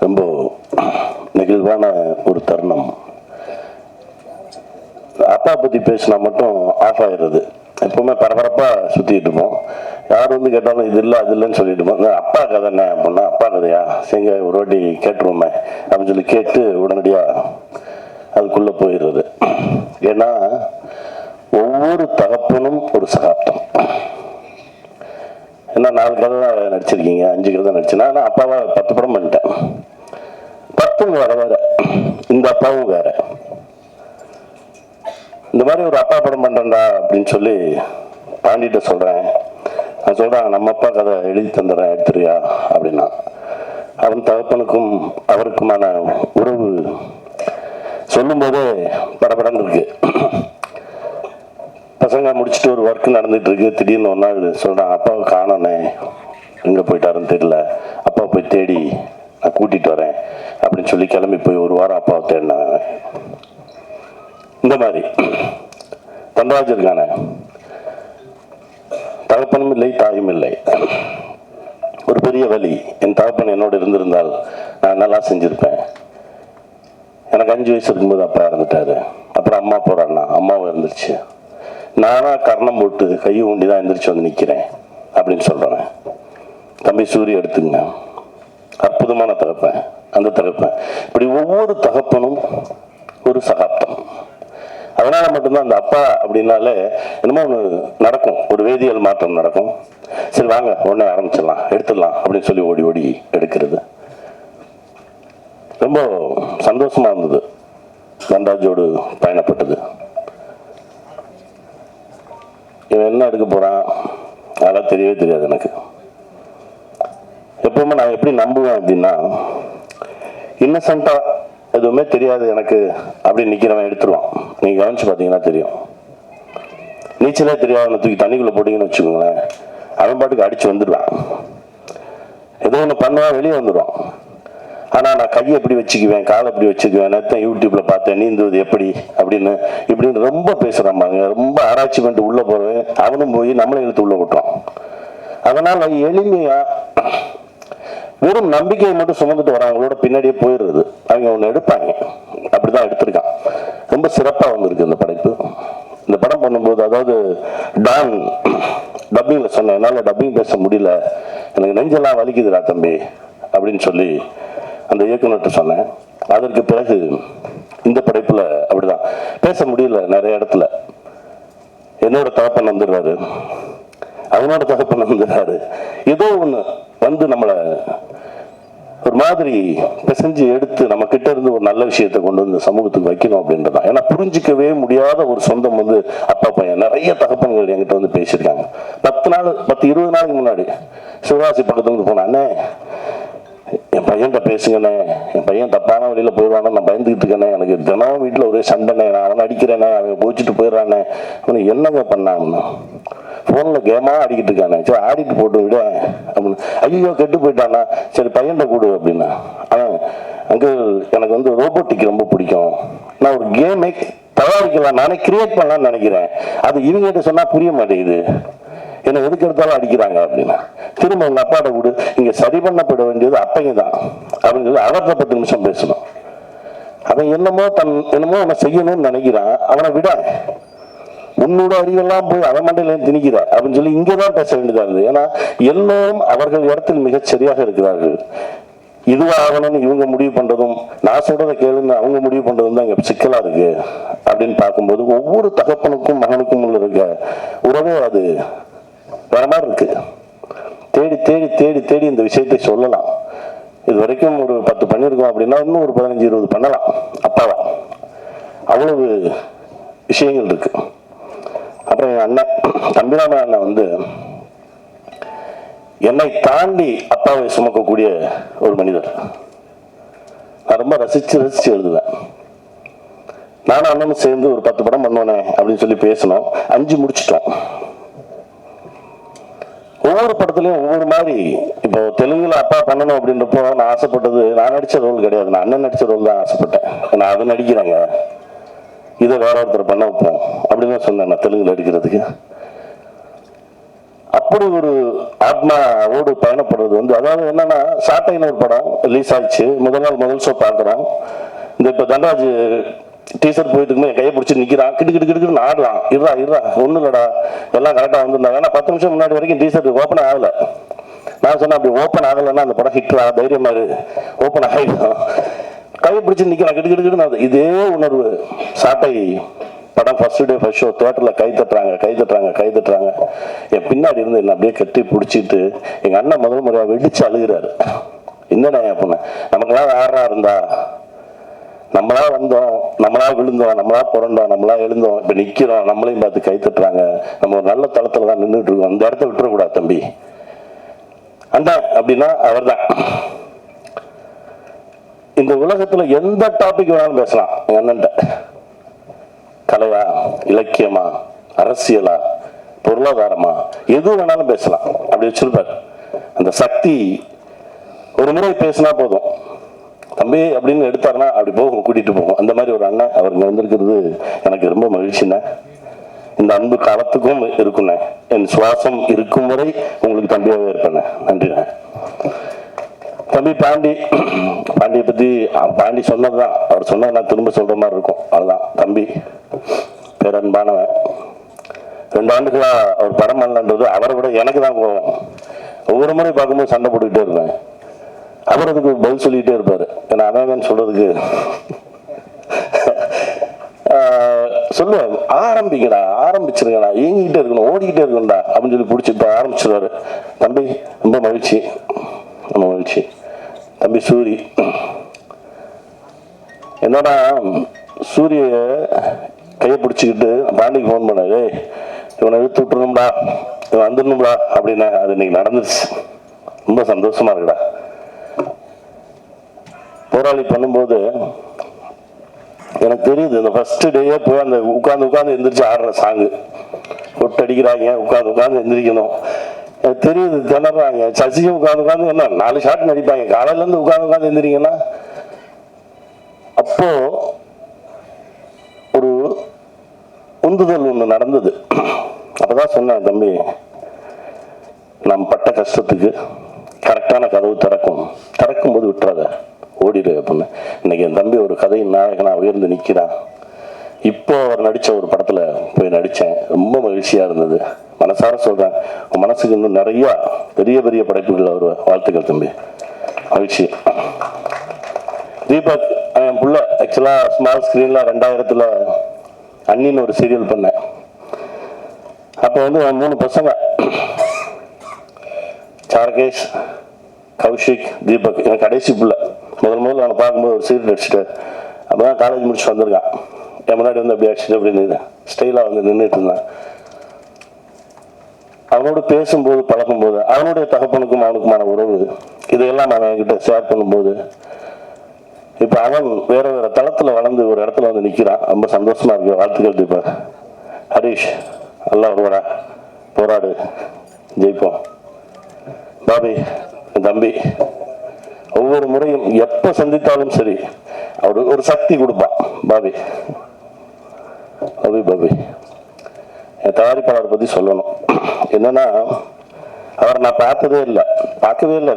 ரொம்ப நெகிழ்வான ஒரு தருணம். அப்பா பற்றி பேசினா மட்டும் ஆஃப் ஆயிடுறது. எப்பவுமே பரபரப்பாக சுற்றிட்டு இருப்போம். யார் வந்து கேட்டாலும் இது இல்லை அது இல்லைன்னு சொல்லிட்டு இருப்போம். அப்பா கதை என்ன அப்படின்னா, அப்பா கதையா சரிங்க ஒரு வாட்டி கேட்டுருவோமே அப்படின்னு சொல்லி கேட்டு உடனடியாக அதுக்குள்ளே போயிடுறது. ஏன்னா ஒவ்வொரு தகப்பனும் ஒரு சகாப்தம். ஏன்னா 4 கதை தான் நடிச்சிருக்கீங்க, 5 கதை தான் நடிச்சேன்னா, ஆனால் அப்பாவை 10 படம் பண்ணிட்டேன். 10 வேற வேற, இந்த அப்பாவும் வேற. இந்த மாதிரி ஒரு அப்பா படம் பண்றேன்டா அப்படின்னு சொல்லி பாண்டிட்ட சொல்றேன். நான் சொல்றேன், நம்ம அப்பா கதை எழுதி தந்துடுறேன் எடுத்துறியா அப்படின்னா, அவன் தகப்பனுக்கும் அவருக்குமான உறவு சொல்லும் போதே படபடன்னு இருக்கு. பசங்க முடிச்சுட்டு ஒரு ஒர்க் நடந்துட்டு இருக்கு. திடீர்னு ஒரு நாள் சொல்றான், அப்பாவை காணோனே, எங்க போயிட்டாருன்னு தெரியல, அப்பா போய் தேடி நான் கூட்டிட்டு வரேன் அப்படின்னு சொல்லி கிளம்பி போய் ஒரு வாரம் அப்பாவை தேடினாங்க. இந்த மாதிரி தன்ராஜ் இருக்கான, தகப்பனும் இல்லை தாயும் இல்லை. ஒரு பெரிய வலி. என் தகப்பன் என்னோடு இருந்திருந்தால் நான் நல்லா செஞ்சிருப்பேன். எனக்கு 5 வயசு இருக்கும்போது அப்பா இறந்துட்டாரு. அப்புறம் அம்மா போறான்னா, அம்மாவும் இருந்துருச்சு. நானா கர்ணம் போட்டு கையை ஊண்டி தான் எந்திரிச்சு வந்து நிற்கிறேன் அப்படின்னு சொல்றேன். தம்பி சூரிய எடுத்துங்க, அற்புதமான தகப்பன். அந்த தகப்பன் இப்படி ஒவ்வொரு தகப்பனும் ஒரு சகாப்தம். அதனால மட்டும்தான் அந்த அப்பா அப்படின்னாலே என்னமோ ஒன்று நடக்கும், ஒரு வேதியியல் மாற்றம் நடக்கும். சரி வாங்க உடனே ஆரம்பிச்சிடலாம், எடுத்துடலாம் அப்படின்னு சொல்லி ஓடி ஓடி எடுக்கிறது. ரொம்ப சந்தோஷமா இருந்தது தன்ராஜோடு பயணப்பட்டது. இவன் என்ன எடுக்க போறான் அதெல்லாம் தெரியவே தெரியாது எனக்கு. எப்பவுமே நான் எப்படி நம்புவேன் அப்படின்னா, இன்னசென்ட்டா எதுவுமே தெரியாது எனக்கு அப்படின்னு நிக்கிறவன் எடுத்துருவான். நீங்க கவனிச்சு பாத்தீங்கன்னா தெரியும். நீச்சலே தெரியாத தூக்கி தண்ணிக்குள்ள போட்டீங்கன்னு வச்சுக்கோங்களேன், அவன் பாட்டுக்கு அடிச்சு வந்துடுவான். ஏதோ ஒன்று பண்ணுவான், வெளியே வந்துடுவான். ஆனா நான் கையை எப்படி வச்சுக்குவேன், காலை எப்படி வச்சுக்குவேன், நேரத்தை யூடியூப்ல பார்த்தேன் நீந்துவது எப்படி அப்படின்னு இப்படின்னு ரொம்ப பேசுறாங்க. ரொம்ப ஆராய்ச்சி பண்ணிட்டு உள்ள போறேன், அவனும் போய் நம்மளை இழுத்து உள்ள விட்டுறான். அதனால எளிமையா வெறும் நம்பிக்கையை மட்டும் சுமந்துட்டு வரவங்களோட பின்னாடியே போயிடுறது. அவங்க ஒன்று எடுப்பாங்க. அப்படிதான் எடுத்திருக்கான். ரொம்ப சிறப்பா வந்திருக்கு இந்த படைப்பு. இந்த படம் பண்ணும்போது, அதாவது டான் டப்பிங்ல சொன்னேன், என்னால டப்பிங் பேச முடியல, எனக்கு நெஞ்செல்லாம் வலிக்குதுடா தம்பி அப்படின்னு சொல்லி அந்த இயக்குநர்கிட்ட சொன்னேன். அதற்கு பிறகு இந்த படைப்புல அப்படிதான் பேச முடியல. நிறைய இடத்துல என்னோட தகப்பன் வந்துடுறாரு, அவனோட தகப்பன் வந்துடுறாரு. ஏதோ ஒண்ணு வந்து நம்மளை ஒரு மாதிரி பிசைஞ்சு எடுத்து நம்ம கிட்ட இருந்து ஒரு நல்ல விஷயத்தை கொண்டு வந்து சமூகத்துக்கு வைக்கணும் அப்படின்றதான். ஏன்னா புரிஞ்சிக்கவே முடியாத ஒரு சொந்தம் வந்து அப்பா பையன். நிறைய தகப்பன்கள் என்கிட்ட வந்து பேசியிருக்காங்க. 10-20 நாளுக்கு முன்னாடி சிவகாசி பக்கத்துல இருந்து போன, அண்ணே என் பையன்கிட்ட பேசுங்கண்ணே, என் பையன் தப்பான வழியில போயிடுவானே, நான் பயந்துக்கிட்டு இருக்கேனே, எனக்கு தினம் வீட்டுல ஒரே சண்டைண்ணே, நான் அவனை அடிக்கிறேனே, அவன் போச்சுட்டு போயிடுறானே, அவனுக்கு என்னங்க பண்ணான்னு போன்ல கேமா ஆடிக்கிட்டு இருக்கானே, சரி ஆடிட்டு போட்டு விட அப்படின்னு. ஐயோ கெட்டு போயிட்டானா, சரி பையன்கிட்ட கூடு அப்படின்னா. அவன் அங்கே எனக்கு வந்து ரோபோட்டிக் ரொம்ப பிடிக்கும், நான் ஒரு கேமை தயாரிக்கலாம், நானே கிரியேட் பண்ணலாம்னு நினைக்கிறேன், அது இவங்கிட்ட சொன்னா புரிய மாட்டேங்குது, என்ன எதுக்கு எடுத்தாலும் அடிக்கிறாங்க அப்படின்னா. திரும்ப உங்க அப்பாட்ட கூடு, இங்க சரி பண்ணப்பட வேண்டியது அப்பைங்க தான் அப்படின்னு சொல்லி அவர்கிட்ட 10 நிமிஷம் பேசணும். அவன் என்னமோ அவனை செய்யணும்னு நினைக்கிறான், அவனை விட உன்னோட அறிவெல்லாம் போய் அவன் மண்டையில திணிக்கிற அப்படின்னு சொல்லி இங்கதான் பேச வேண்டியதா இருந்தது. ஏன்னா எல்லோரும் அவர்கள் இடத்தில் மிகச் சரியாக இருக்கிறார்கள். இதுவா ஆகணும்னு இவங்க முடிவு பண்றதும், நான் சொல்றதை கேளுன்னு அவங்க முடிவு பண்றதும் தான் இங்க சிக்கலா இருக்கு அப்படின்னு பார்க்கும்போது, ஒவ்வொரு தகப்பனுக்கும் மகனுக்கும் உள்ள இருக்க உறவே அது வேற மாதிரி இருக்கு. தேடி தேடி தேடி தேடி இந்த விஷயத்தை சொல்லலாம். இது வரைக்கும் ஒரு 10 பண்ணிருக்கோம் அப்படின்னா இன்னும் ஒரு 15-20 பண்ணலாம் அப்பாவா. அவ்வளவு விஷயங்கள் இருக்கு. அப்புறம் என் அண்ணன் தம்பிராம அண்ணன் வந்து என்னை தாண்டி அப்பாவை சுமக்கக்கூடிய ஒரு மனிதர். நான் ரொம்ப ரசிச்சு ரசிச்சு எழுதுவேன். நானும் அண்ணனும் சேர்ந்து ஒரு 10 படம் பண்ணுவேனே அப்படின்னு சொல்லி பேசணும். 5 முடிச்சிட்டோம். ஒவ்வொரு படத்துலயும் ஒவ்வொரு மாதிரி. இப்போ தெலுங்குல அப்பா பண்ணணும் அப்படின்றப்போ நான் ஆசைப்பட்டது, நான் நடிச்ச ரோல் கிடையாது, நான் அண்ணன் நடிச்ச ரோல் தான் ஆசைப்பட்டேன். நான் அதை நடிக்கிறாங்க, இதை வேற ஒருத்தர் பண்ண வைப்போம் அப்படின்னு சொன்னேன் நான் தெலுங்குல அடிக்கிறதுக்கு. அப்படி ஒரு ஆத்மாவோடு பயணப்படுறது வந்து, அதாவது என்னன்னா, சாட்டைன்னு ஒரு படம் ரிலீஸ் ஆயிடுச்சு. முதல் ஷோ பார்க்குறோம். இந்த இப்போ தண்டராஜ் டீசர் போயிட்டு இருக்கும்போது என் கையை பிடிச்சி நிற்கிறான், கிட்டுக்கிட்டு ஆடலாம். இருடா ஒன்றும் இல்லடா, எல்லாம் கரெக்டாக வந்துருந்தாங்க. ஏன்னா 10 நிமிஷம் முன்னாடி வரைக்கும் டீசர் ஓப்பன் ஆகலை. நான் சொன்னேன், அப்படி ஓப்பன் ஆகலைன்னா அந்த படம் ஹிட்ரா, தைரியமா ஓப்பன் ஆகிடும். கையை பிடிச்சி நிற்கிறான், கிட்டுக்கிட்டு. இதே உணர்வு சாட்டை படம் ஃபர்ஸ்ட் டே ஃபர்ஸ்ட் ஷோ தியேட்டரில் கை தட்டுறாங்க. என் பின்னாடி இருந்து என்ன அப்படியே கட்டி பிடிச்சிட்டு எங்கள் அண்ணன் முதல் முறையாக வெடிச்சு அழுகிறாரு. என்னடா அப்படின்னா, நமக்கெல்லாம் யாரா இருந்தா, நம்மளா வந்தோம், நம்மளா விழுந்தோம், நம்மளா பிறந்தோம், நம்மளா எழுந்தோம், இப்போ நிற்கிறோம், நம்மளையும் பார்த்து கை தட்டுறாங்க. நம்ம ஒரு நல்ல தளத்தில் தான் நின்றுட்டு இருக்கோம். அந்த இடத்த விட்டுறக்கூடாது தம்பி. அண்ணன் அப்படின்னா அவர் தான். இந்த உலகத்தில் எந்த டாபிக் வேணாலும் பேசலாம் எங்கள் அண்ணன்ட்ட. கலையா, இலக்கியமா, அரசியலா, பொருளாதாரமா, எது வேணாலும் பேசலாம். அப்படி வச்சிருப்பார். அந்த சக்தி ஒரு முறை பேசினா போதும், தம்பி அப்படின்னு எடுத்தாருன்னா அப்படி போகும், கூட்டிட்டு போகும். அந்த மாதிரி ஒரு அண்ணன் அவருங்க வந்திருக்கிறது எனக்கு ரொம்ப மகிழ்ச்சிண்ணே. இந்த அன்பு காலத்துக்கும் இருக்குண்ணே. என் சுவாசம் இருக்கும் வரை உங்களுக்கு தம்பியாகவே இருப்பேண்ணே. நன்றிண்ணே. தம்பி பாண்டியை பத்தி பாண்டி சொன்னதுதான், அவர் சொன்னது நான் திரும்ப சொல்ற மாதிரி இருக்கும். அதுதான் தம்பி பேரன்பானவன். 2 ஆண்டுகளா அவர் படம் பண்ணலன்றது அவரை விட எனக்கு தான் கோவம். ஒவ்வொரு முறை பார்க்கும்போது சண்டை போட்டுக்கிட்டே இருப்பேன். அவர் அதுக்கு பதில் சொல்லிக்கிட்டே இருப்பாரு. ஏன்னா அவன் சொல்றதுக்கு சொல்லுவேன், ஆரம்பிச்சிருங்கடா, ஏங்கிக்கிட்டே இருக்கணும், ஓடிக்கிட்டே இருக்கணும்டா அப்படின்னு சொல்லி பிடிச்சி ஆரம்பிச்சிருவாரு. தம்பி ரொம்ப மகிழ்ச்சி. தம்பி சூரி என்னன்னா, சூரிய கையை பிடிச்சிக்கிட்டு பாண்டிக்கு ஃபோன் பண்ணாரு, இவனை இழுத்து விட்டுருணும்டா, இவன் வந்துடணும்டா அப்படின்னா. அது இன்னைக்கு நடந்துருச்சு. ரொம்ப சந்தோஷமா இருக்குடா. போராளி பண்ணும்போது எனக்கு தெரியுது, இந்த ஃபர்ஸ்ட் டேயே போய் அந்த உட்காந்து எந்திரிச்சு ஆடுற சாங்கு கொட்டடிக்கிறாங்க, உட்காந்து எந்திரிக்கணும். எனக்கு தெரியுது, திணறாங்க. சசியும் உட்காந்து என்ன 4 ஷாட் நடிப்பாங்க. காலையில இருந்து உட்காந்து எந்திரிங்கன்னா, அப்போ ஒரு உந்துதல் ஒண்ணு நடந்தது. அப்பதான் சொன்னேன், தம்பி நம் பட்ட கஷ்டத்துக்கு கரெக்டான கதவு திறக்கும் போது விட்டுறாத, ஓடிடு அப்படின்னு. இன்னைக்கு என் தம்பி ஒரு கதையின் நாயகனா உயர்ந்து நிற்கிறான். இப்போ அவர் நடிச்ச ஒரு படத்துல போய் நடிச்சேன். ரொம்ப மகிழ்ச்சியா இருந்தது. மனசார சொல்றேன், உன் மனசுக்கு இன்னும் நிறைய பெரிய படைப்புகள் வருவ. வாழ்த்துக்கள் தம்பி, மகிழ்ச்சி. தீபக் என் புள்ள ஆக்சுவலா ஸ்மால் ஸ்கிரீன்ல 2000 அண்ணின்னு ஒரு சீரியல் பண்ணேன். அப்ப வந்து 3 பசங்க, சார்கேஷ், கௌஷிக், தீபக். எனக்கு கடைசி புள்ள. முதல்ல அவனை பார்க்கும்போது ஒரு சீரியல் அடிச்சுட்டு அப்பதான் காலேஜ் முடிச்சு வந்திருக்கான். என் முன்னாடி வந்து அப்படி அடிச்சுட்டு அப்படின்னு ஸ்டைலா வந்து நின்றுட்டு இருந்தான். அவனோடு பேசும்போது பழகும்போது அவனுடைய தகப்பனுக்கும் அவனுக்குமான உறவு இதையெல்லாம் அவன் என்கிட்ட ஷேர் பண்ணும்போது, இப்ப அவன் வேற தளத்துல வளர்ந்து ஒரு இடத்துல வந்து நிக்கிறான். ரொம்ப சந்தோஷமா இருக்கு. வாழ்த்துக்கள் தீபக். ஹரீஷ் நல்லா வருவாடா, போராடு, ஜெயிப்போம். பாபி என் தம்பி, ஒவ்வொரு முறையும் எப்ப சந்தித்தாலும் சரி அவரு ஒரு சக்தி கொடுப்பான். பாபி என் தயாரிப்பாளரை பத்தி சொல்லணும். என்னன்னா, அவரை நான் பார்க்கவே இல்லை.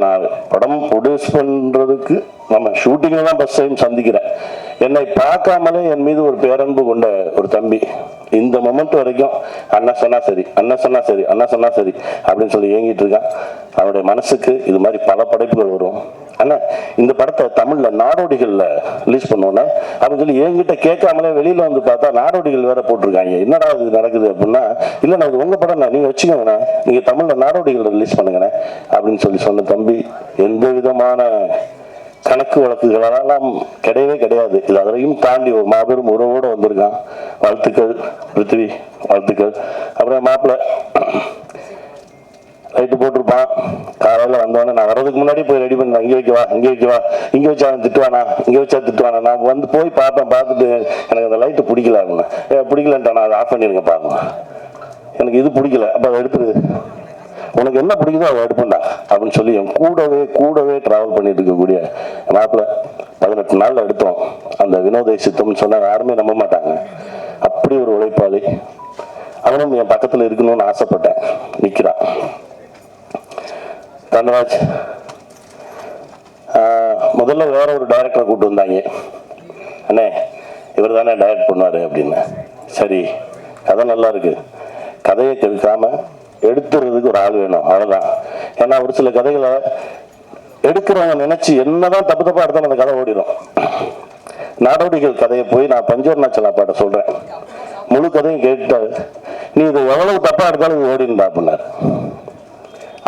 நான் படம் ப்ரொடியூஸ் பண்றதுக்கு நம்ம ஷூட்டிங்ல தான் ஃபர்ஸ்ட் டைம் சந்திக்கிறேன். என்னை பார்க்காமலே என் மீது ஒரு பேரன்பு கொண்ட ஒரு தம்பி. இந்த மொமெண்ட் வரைக்கும் அண்ணன் சொன்னா சரி அப்படின்னு சொல்லி ஏங்கிட்டு இருக்கான். அவருடைய மனசுக்கு இது மாதிரி பல படைப்புகள் வரும். அண்ணா இந்த படத்தை தமிழ்ல நாடோடிகள்ல ரிலீஸ் பண்ணுவோன்னா அப்படின்னு சொல்லி என்கிட்ட கேட்காமலே வெளியில வந்து பார்த்தா நாடோடிகள் வேற போட்டிருக்காங்க. என்னடா இது நடக்குது அப்படின்னா, இல்லைண்ணா இது உங்க படம், நீங்க வச்சுக்கோங்கண்ணே, நீங்க தமிழ்ல நாடோடிகள் ரிலீஸ் பண்ணுங்கண்ணே அப்படின்னு சொல்லி சொன்ன தம்பி. எந்த விதமான கணக்கு வழக்குகளெல்லாம் கிடையாது. இது அதையும் தாண்டி ஒரு மாபெரும் உறவோட வந்திருக்கான். வாழ்த்துக்கள் பிருத்திவி, வாழ்த்துக்கள். அப்புறம் மாப்பிள்ள லைட்டு போட்டிருப்பான். காலையில வந்தோடனே நான் வர்றதுக்கு முன்னாடி போய் ரெடி பண்ண, இங்கே வைக்கவா இங்கே வச்சா திட்டுவானா, இங்கே வச்சா திட்டுவானா. நான் வந்து போய் பார்த்துட்டு எனக்கு அந்த லைட்டு பிடிக்கல அப்படின்னா, பிடிக்கலன்ட்டானா அதை ஆஃப் பண்ணிருங்க பாருங்க, எனக்கு இது பிடிக்கல, அப்போ அதை எடுத்துரு, உனக்கு என்ன பிடிக்குதோ அதை எடுப்பண்டா அப்படின்னு சொல்லி என் கூடவே டிராவல் பண்ணிட்டு இருக்கக்கூடிய மாப்பிள்ள 18 நாள்ல எடுத்தோம். அந்த வினோதை சித்தம்னு சொன்னா யாருமே நம்ப மாட்டாங்க. அப்படி ஒரு உழைப்பாளி. அவனும் என் பக்கத்தில் இருக்கணும்னு ஆசைப்பட்டேன். நிற்கிறான். தன்ராஜ் முதல்ல வேற ஒரு டைரக்டரை கூப்பிட்டு வந்தாங்க. அண்ணே இவர் தானே டைரக்ட் பண்ணாரு அப்படின்னு. சரி, கதை நல்லா இருக்கு, கதையை கெடுக்காம எடுத்துறதுக்கு ஒரு ஆள் வேணும், அவ்வளவுதான். ஏன்னா ஒரு சில கதைகளை எடுக்கிறவங்க நினைச்சு என்னதான் தப்பு தப்பா எடுத்தாலும் அந்த கதை ஓடிடும். நாடோடிகள் கதையை போய் நான் பஞ்சவர்ணாச்சலா பாட்ட சொல்றேன், முழு கதையும் கேட்டு நீ இது எவ்வளவு தப்பா எடுத்தாலும் இது ஓடிடுண்டா அப்படின்னாரு.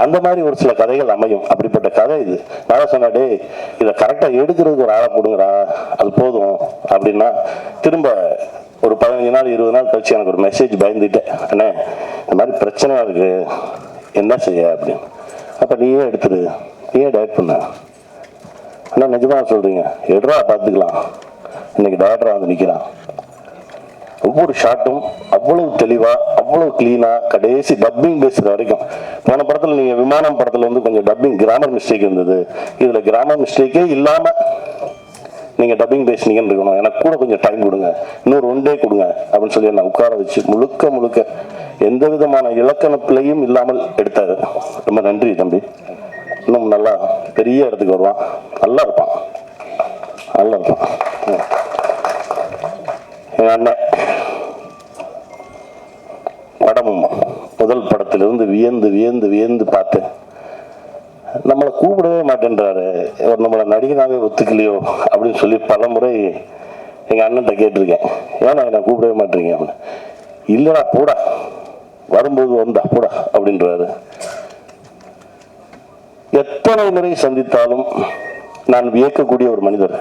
அந்த மாதிரி ஒரு சில கதைகள் அமையும். அப்படிப்பட்ட கதை இது. நான் சொன்னாடே இதை கரெக்டா எடுக்கிறதுக்கு ஒரு ஆளை கொடுங்கடா, அது போதும் அப்படின்னா திரும்ப ஒரு 15 நாள் 20 நாள் கழிச்சு எனக்கு ஒரு மெசேஜ் பயந்துட்டேன், அண்ணே இந்த மாதிரி பிரச்சனையா இருக்கு, என்ன செய்ய அப்படின்னு. அப்ப நீயே எடுத்துரு, நீயே டைரக்ட் பண்ண. அண்ணா நிஜமா சொல்றீங்க, எடுறா பார்த்துக்கலாம். இன்னைக்கு டைரக்டரா வந்து நிக்கிறான். ஒவ்வொரு ஷாட்டும் அவ்வளவு தெளிவா, அவ்வளவு கிளீனா, கடைசி டப்பிங் பேசுற வரைக்கும். போன படத்துல நீங்க விமானம் படத்துல வந்து கொஞ்சம் டப்பிங் கிராமர் மிஸ்டேக் இருந்தது, இதுல கிராமர் மிஸ்டேக்கே இல்லாம நீங்க டப்பிங் பேசுனீங்கன்னு இருக்கணும். எனக்கு கூட கொஞ்சம் டைம் கொடுங்க, இன்னொரு 1 டே கொடுங்க அப்படின்னு சொல்லி நான் உட்கார வச்சு முழுக்க முழுக்க எந்த விதமான இலக்கண பிழையும் இல்லாமல் எடுத்தாரு. ரொம்ப நன்றி தம்பி. இன்னும் நல்லா பெரிய இடத்துக்கு வருவான், நல்லா இருப்பான், நல்லா இருப்பான். எங்க அண்ணன் படமும் முதல் படத்திலிருந்து வியந்து வியந்து வியந்து பார்த்தேன். நம்மளை கூப்பிடவே மாட்டேன்றாரு, நம்மளை நடிகனாவே ஒத்துக்கலையோ அப்படின்னு சொல்லி பல முறை எங்க அண்ணன்ட்ட கேட்டிருக்கேன். ஏன்னா என்ன கூப்பிடவே மாட்டீங்க அப்படின்னு. இல்லடா போடா, வரும்போது வந்தா போடா அப்படின்றாரு. எத்தனை முறை சந்தித்தாலும் நான் வியக்கக்கூடிய ஒரு மனிதர்.